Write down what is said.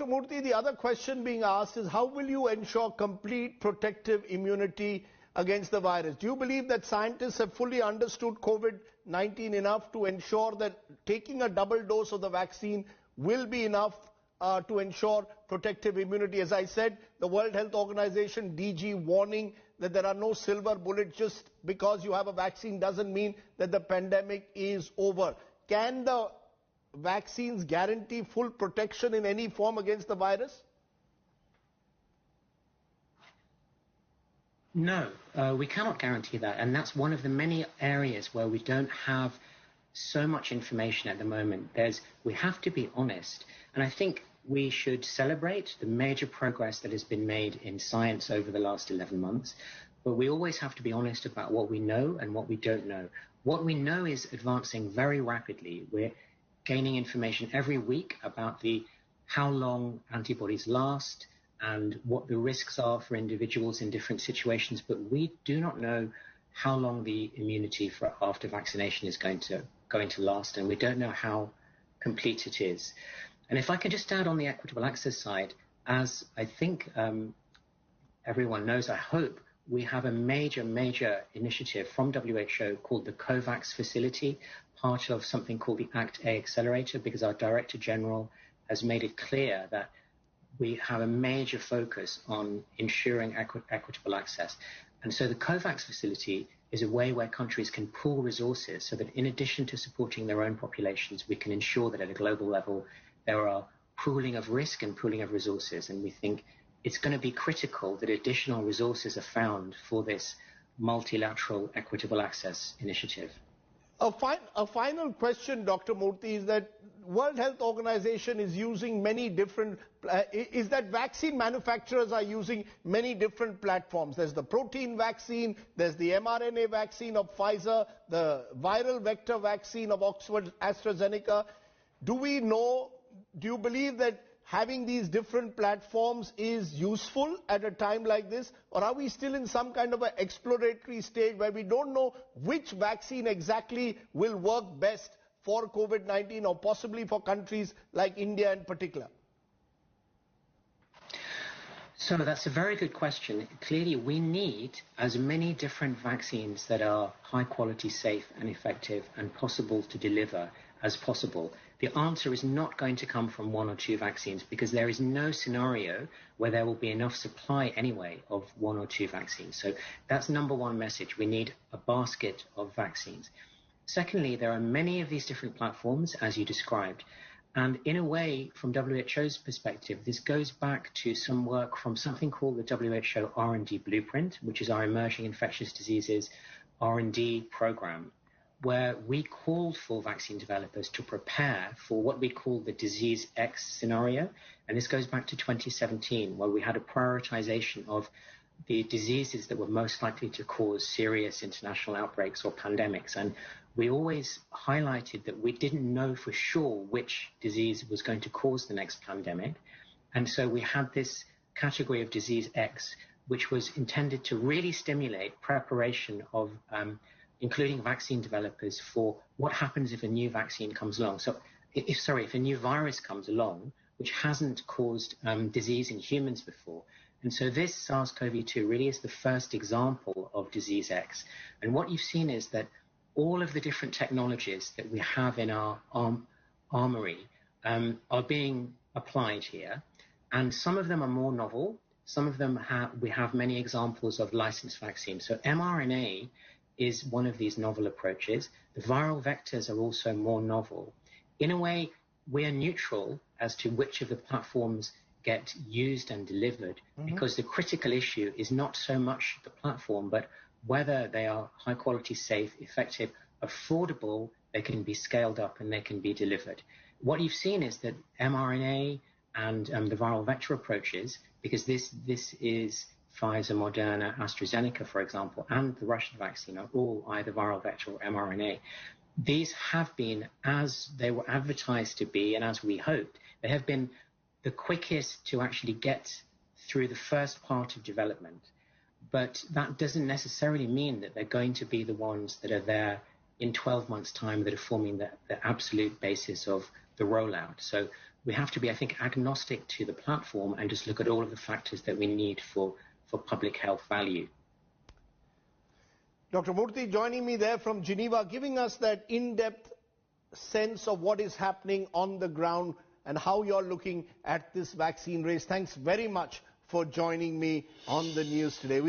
Moorthy, the other question being asked is how will you ensure complete protective immunity against the virus? Do you believe that scientists have fully understood COVID-19 enough to ensure that taking a double dose of the vaccine will be enough to ensure protective immunity? As I said, the World Health Organization, DG, warning that there are no silver bullets. Just because you have a vaccine doesn't mean that the pandemic is over. Can the vaccines guarantee full protection in any form against the virus? No, we cannot guarantee that. And that's one of the many areas where we don't have so much information at the moment. We have to be honest. And I think we should celebrate the major progress that has been made in science over the last 11 months. But we always have to be honest about what we know and what we don't know. What we know is advancing very rapidly. We're gaining information every week about how long antibodies last and what the risks are for individuals in different situations, but we do not know how long the immunity for after vaccination is going to last, and we don't know how complete it is. And if I can just add on the equitable access side, as I think everyone knows, I hope, we have a major initiative from WHO called the COVAX facility, part of something called the Act A Accelerator, because our Director General has made it clear that we have a major focus on ensuring equitable access. And so the COVAX facility is a way where countries can pool resources so that in addition to supporting their own populations, we can ensure that at a global level there are pooling of risk and pooling of resources. And we think it's going to be critical that additional resources are found for this multilateral equitable access initiative. A final question, Dr. Moorthy, is that World Health Organization is using many different, is that vaccine manufacturers are using many different platforms. There's the protein vaccine, there's the mRNA vaccine of Pfizer, the viral vector vaccine of Oxford AstraZeneca. Do you believe that having these different platforms is useful at a time like this, or are we still in some kind of an exploratory stage where we don't know which vaccine exactly will work best for COVID-19 or possibly for countries like India in particular? So that's a very good question. Clearly, we need as many different vaccines that are high quality, safe and effective and possible to deliver as possible. The answer is not going to come from one or two vaccines because there is no scenario where there will be enough supply anyway of one or two vaccines. So that's number one message. We need a basket of vaccines. Secondly, there are many of these different platforms, as you described. And in a way, from WHO's perspective, this goes back to some work from something called the WHO R&D Blueprint, which is our Emerging Infectious Diseases R&D program, where we called for vaccine developers to prepare for what we call the disease X scenario. And this goes back to 2017, where we had a prioritization of the diseases that were most likely to cause serious international outbreaks or pandemics. And we always highlighted that we didn't know for sure which disease was going to cause the next pandemic. And so we had this category of disease X, which was intended to really stimulate preparation of including vaccine developers for what happens if a new vaccine comes along. So if a new virus comes along, which hasn't caused disease in humans before. And so this SARS-CoV-2 really is the first example of disease X. And what you've seen is that all of the different technologies that we have in our armory are being applied here. And some of them are more novel. Some of them we have many examples of licensed vaccines. So mRNA is one of these novel approaches. The viral vectors are also more novel. In a way, we are neutral as to which of the platforms get used and delivered, because the critical issue is not so much the platform, but whether they are high quality, safe, effective, affordable, they can be scaled up and they can be delivered. What you've seen is that mRNA and the viral vector approaches, because this is Pfizer, Moderna, AstraZeneca, for example, and the Russian vaccine are all either viral vector or mRNA. These have been, as they were advertised to be and as we hoped, they have been the quickest to actually get through the first part of development. But that doesn't necessarily mean that they're going to be the ones that are there in 12 months' time that are forming the absolute basis of the rollout. So we have to be, I think, agnostic to the platform and just look at all of the factors that we need for public health value. Dr. Moorthy joining me there from Geneva, giving us that in-depth sense of what is happening on the ground and how you're looking at this vaccine race. Thanks very much for joining me on the news today.